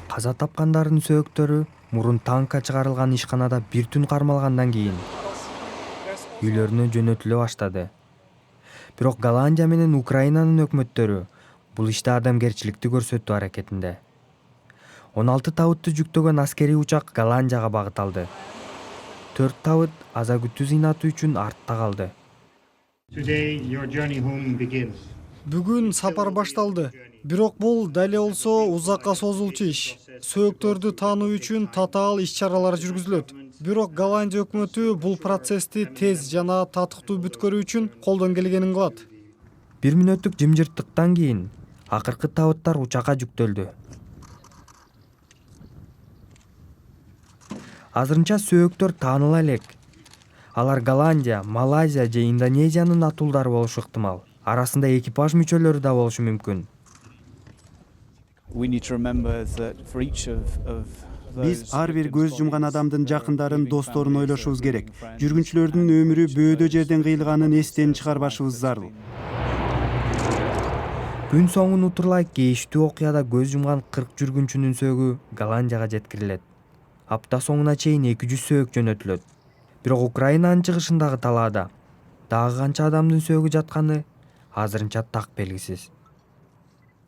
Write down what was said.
Каза тапкандардын сөөктөрү мурун танкка чыгарылган ишканада бир түн кармалгандан кийин үйлөрүнө жөнөтүлө баштады. Бирок Голландия менен Украинанын өкмөттөрү бул иште адамгерчиликти көрсөтүү аракетинде. 16 табытты жүктөгөн аскерий учак Голландияга багыт алды. 4 табыт аза күтүү зыйнаты үчүн артта калды. Today your journey home begins. Бүгүн сапар башталды. Бирок бул дале болсо узакка созулчу иш. Сөөктөрдү таануу үчүн татаал иш-чаралар жүргүзүлөт. Бирок Голландия өкмөтү бул процессти тез жана татыктуу бүткөрүү үчүн колдон келгенин кылат. 1 мүнөттүк жымжырттыктан кийин акыркы табыттар учакка жүктөлдү. Азырынча сөөктөр тааныла элек. Алар Голландия, Малайзия же Индонезиянын атуулдары болушу ыктымал. Арасында экипаж мүчөлөрү да болушу мүмкүн. Биз ар бир көз жумган адамдын жакындарын, досторун ойлошубуз керек. Жүргүнчүлөрдүн өмүрү бөөдө жерден кыйылганын эстен чыгарбашыбыз зарыл. Күн соңун утурлай кейиштүү окуяда көз жумган 40 жүргүнчүнүн сөөгү Голландияга жеткирилет. Апта соңуна чейин 200 сөөк жөнөтүлөт. Бирок Украинанын чыгышындагы талаада дагы канча адамдын сөөгү жатканы азырынча так белгисиз.